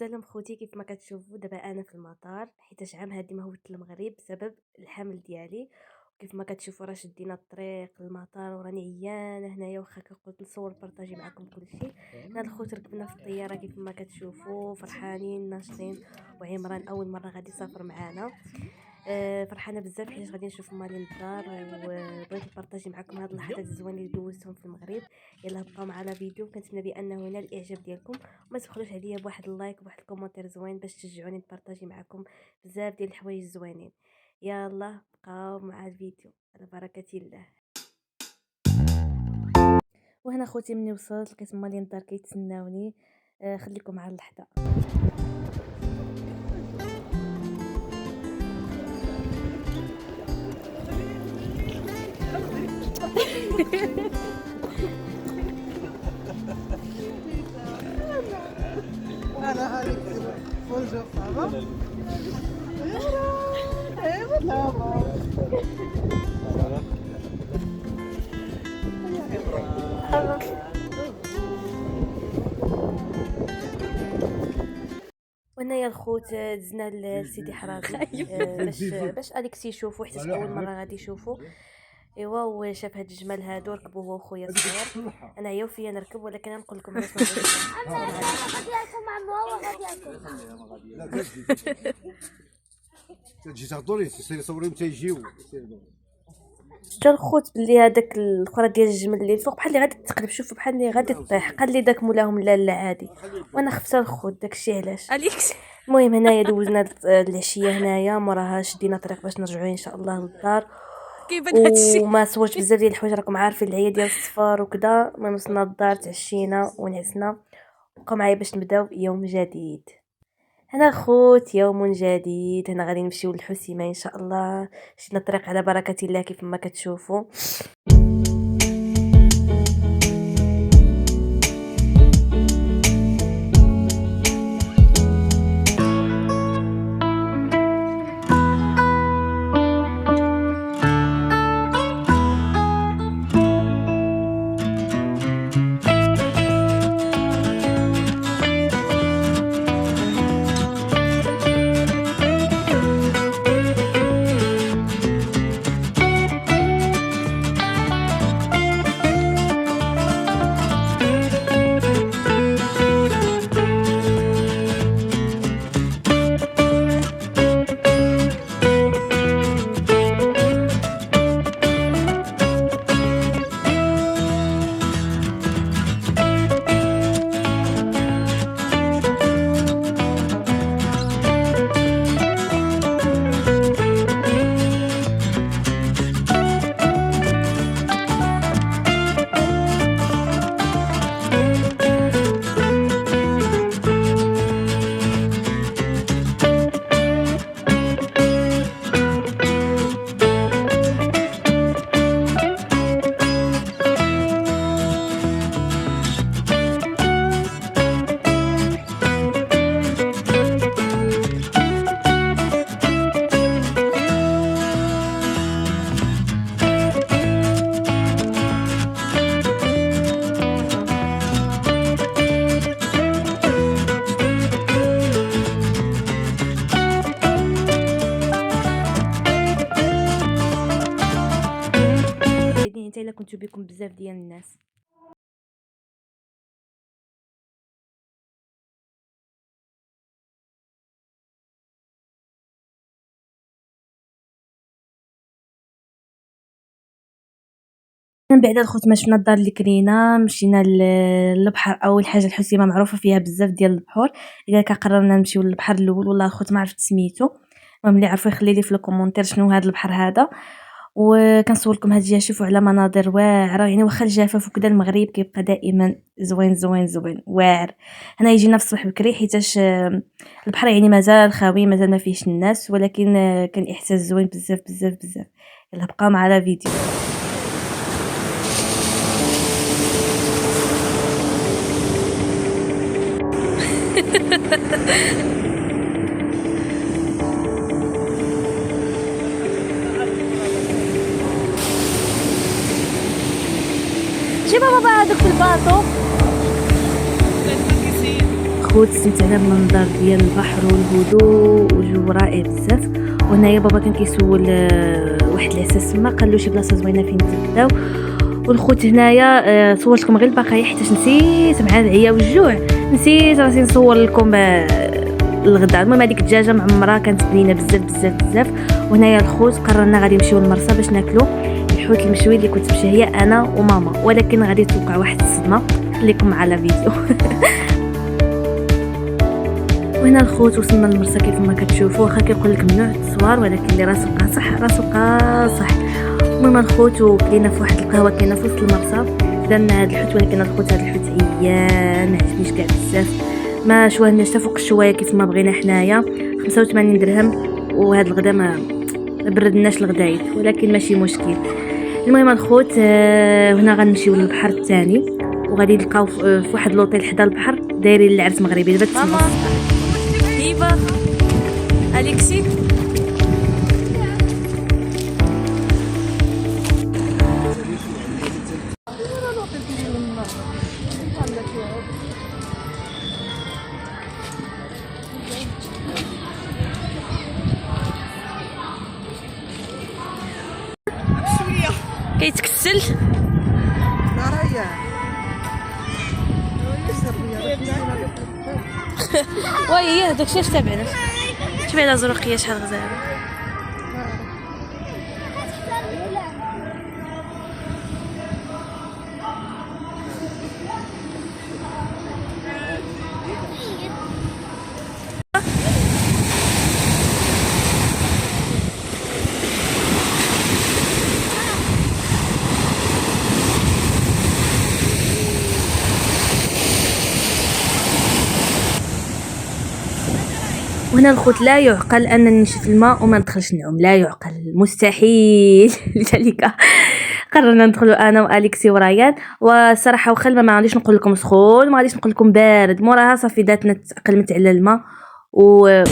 السلام خوتي، كيف ما كتشوفوا دابا انا في المطار حيت عام هادي ما هبطت المغرب بسبب الحمل ديالي. وكيف ما كتشوفوا راه شدينا الطريق للمطار وراني عيانه هنايا، واخا قلت نصور بارطاجي معكم كلشي. هنا الخوت ركبنا في الطياره كيف ما كتشوفوا، فرحانين ناشطين. وعمران اول مره غادي يسافر معنا. فرحانه بزاف حيت غادي نشوف مالي للدار، وبغيت نبارطاجي معكم هاد اللحظات الزوينه اللي دوزتهم في المغرب. يلا بقاو معنا فيديو، كنتمنى بانه ينال الاعجاب ديالكم. وما تبخلوش عليا بواحد اللايك وواحد الكومنتير زوين باش تشجعوني نبارطاجي معكم بزاف ديال الحوايج الزوينين. يلا بقاو مع الفيديو على بركه الله. وهنا خوتي مني وصلت لقيت مالي للدار كيتسناوني. خليكم مع اللحظه. انا عليك بونجور صافا ايوا دابا وهنايا الخوت دزنا لسيدي حرازي باش اليكس يشوفو حيت اول مره غادي يشوفو. ايوا هو شاف هاد الجمال هادو ركبو هو وخويا الصغير. انا عياو فيا نركب، ولكن نقول لكم علاش ما بغيتش. غادي ياكل مع ماما غادي ياكل. تجي تهضري سيري صوريهم تيجيو. شتا الخوت بلي هذاك الاخرى ديال الجمل اللي الفوق بحال اللي غادي تقلب، شوفوا بحال اللي غادي تطيح. قال لي داك مولاهم لا لا عادي، وانا خفت الخوت داكشي علاش. المهم هنايا دوزنا العشيه هنايا، موراها شدينا طريق باش نرجعوا ان شاء الله للدار. وما صورتش بزاف ديال الحوايج، راكم عارفين العيا ديال الصفار وكذا. المهم وصلنا للدار تعشينا ونعسنا. بقاو معايا باش نبداو يوم جديد. هنا الخوت يوم جديد، هنا غادي نمشيو للحسيمه ان شاء الله. شدنا الطريق على بركه الله كيف ما كتشوفوا. حتى الا كنتو بكم بزاف ديال الناس. من بعد الخوت ما شفنا الدار اللي كرينا مشينا للبحر. اول حاجه الحسيمه معروفه فيها بزاف ديال البحور، اذا قررنا نمشيو للبحر الاول والله الخوت ما عرفت سميتو. المهم اللي عرفوا يخلي لي في الكومونتير شنو هذا البحر هذا. وكنصور لكم هاد الجهه، شوفوا على مناظر واعره، يعني واخا الجفاف وكذا المغرب كيبقى دائما زوين زوين زوين واعر. هنا يجينا في الصباح بكري حيتاش البحر يعني مازال خاوي، مازال ما فيهش الناس، ولكن كان احساس زوين بزاف بزاف بزاف. يلا بقاو معنا فيديو. جيبها بابا هذوك في الباطو. الخوت استمتعنا بالمنظر ديال البحر والهدوء والجو رائع بزاف. وهنايا بابا كان كيسول واحد العساس تما، قال له شي بلاصه زوينه فين نتغداو. والخوت هنايا صورت لكم غير البقايا حيت نسيت مع العيا والجوع، نسيت راسي نصور لكم الغداء. المهم هذيك الدجاجه معمره كانت بنينه بزاف بزاف بزاف. وهنايا الخوت قررنا غادي نمشيو للمرسى باش ناكلو الحوت المشوي اللي كنت مشهيه انا وماما، ولكن غادي توقع واحد الصدمه. خليكم مع لا فيديو. وهنا الخوت وصلنا للمرسى كيف ما كتشوفوا، واخا كيقول لك ممنوع التصوير ولكن اللي راسو قاصح راسو قاصح. المهم الخوت وكلينا في واحد القهوه كاينه في وسط المرسى، درنا هاد الحوت، ولكن الخوت هاد الحوت عيان ما عجبنيش كاع بزاف، ما شوهناش حتى فوق الشوايه كيف ما بغينا حنايا. 85 درهم وهاد الغدا ما بردناش الغدايت، ولكن ماشي مشكل. المهم الخوت هنا غنمشيو للبحر الثاني، وغادي نلقاو في واحد لوطيل حدا البحر دايرين العرس مغربي. دابا تسمع هيبه اليكسي كيتكسل. وي داكشي اش تابعنا، شوفي هذا زرقيه شحال غزاله. وهنا الخوت لا يعقل انني نمشي في الماء وما ندخلش نعوم، لا يعقل، مستحيل. لذلك قررنا ندخلوا انا واليكسي وريان. والصراحه واخا الماء ما غاديش نقول لكم سخون، ما غاديش نقول لكم بارد، موراها صافي داتنا تاقلمت على الماء و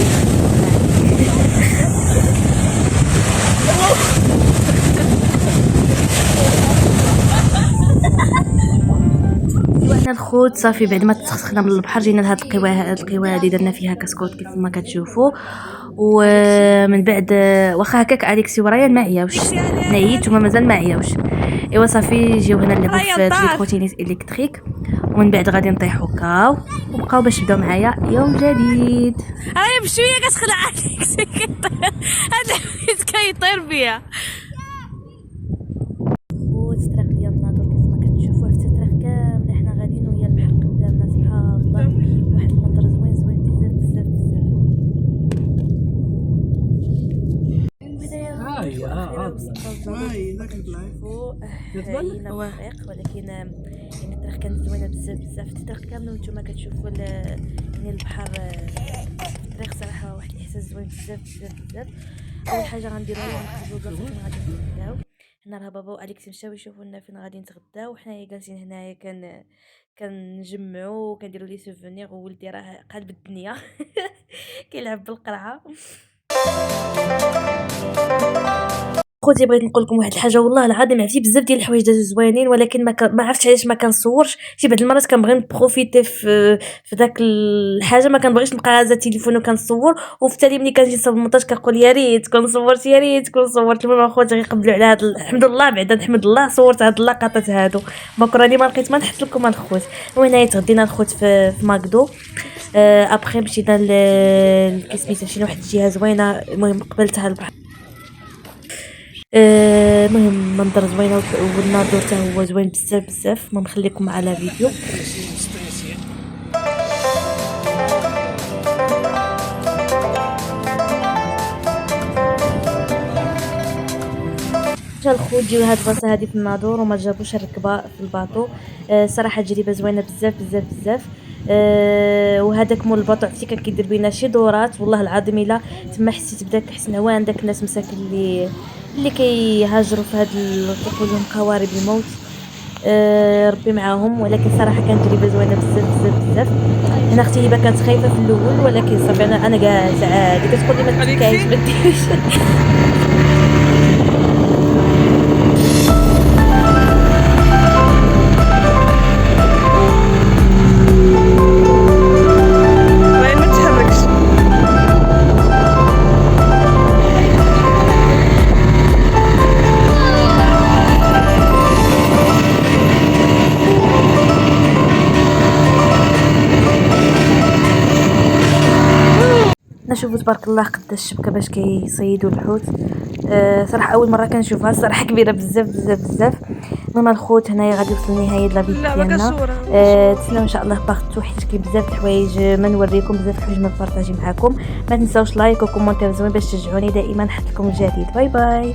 وحنا الخوت صافي بعد ما تسخنا من البحر جينا لهاد القواه هادي درنا فيها كاسكوت كيف ما كتشوفوا. ومن بعد واخا هكاك اليكسي وريان ما عياوش، نعيت وما مازال ما عياوش. ايوا صافي جيو هنا نلعبوا في التروتينيس الكتريك، ومن بعد غادي نطيحوا كاو وبقاو باش بداو معايا يوم جديد. هاي بشويه كتخلع اليكسي هذا الحيت كيطير بيا. والتراك ديال الناظور كيف ما كتشوفوا، حتى التراك كامل حنا غاديين ويا البحر قدامنا سبحان الله، واحد المنظر زوين زوين بزاف بزاف بزاف. هاي ذاك البلايص هنا واقع، ولكن يعني الطريق كانت زوينه بزاف بزاف. الطريق كامل وانتم كتشوفوا يعني البحر الطريق صراحه واحد الاحساس زوين بزاف بزاف بزاف. اول حاجه غنديروها هي نخرجوا فين غادي نتغداو. هنا راه بابا واليكسي مشاو يشوفوا لنا فين غادي نتغداو، وحنايا جالسين هنايا كنجمعوا وكنديروا لي سوفونير. وولدي راه قلب الدنيا كيلعب بالقرعه. خوتي بغيت نقول لكم واحد الحاجه، والله العظيم عرفتي بزاف ديال الحوايج دازو زوينين، ولكن ما عرفتش علاش ما كنصورش. شي بعض المرات كنبغي نبروفيتي في داك الحاجه، ما كنبغيش نبقى هازه التليفون وكنصور، وفي التالي ملي كنجي نصور المونتاج كنقول يا ريت كون صورت يا ريت كون صورت. المهم اخوتي غيقبلوا على هذا، الحمد لله بعدا نحمد الله صورت هاد اللقطات هادو، راني ما لقيت ما نحط لكم الخوت. وهنايا تغدينا الخوت في ماكدو. ابخي مشينا لكسميتو شي واحد الجهه زوينه، المهم قبلتها البحر. المهم منظر زوينه والناظور حتى هو زوين بزاف بزاف. ما نخليكم على فيديو. جا الخوت جيو هاد البلاصه هادي في الناظور وما جابوش الركبه في الباطو. صراحه تجربه زوينه بزاف بزاف بزاف. وهذاك مول الباطو عرفتي كان كيدير بينا شي دورات، والله العظيم الا تما حسيت بداك الحسن عوان داك الناس مساكن اللي كيهاجروا في هاد كيقول لهم قوارب الموت. ربي معاهم، ولكن صراحه كانت تجربه زوينه بزاف بزاف بزاف. انا اختي هبه كانت خايفه في الاول، ولكن صافي انا جالسه عادي كتقول لي ما تبكيش ما ديريش. نشوفوا تبارك الله قد الشبكه باش كيصيدوا الحوت. صراحه اول مره كنشوفها، الصراحه كبيره بزاف بزاف بزاف. المهم الخوت هنايا غادي يوصل لنهايه د الفيديو ديالنا. تسناو ان شاء الله بارطو، حيت كاين بزاف د الحوايج ما نوريكم، بزاف د الحوايج ما نبارطاجي معكم. ما تنساوش لايك وكومونتير زوين باش تشجعوني دائما نحط لكم الجديد. باي باي.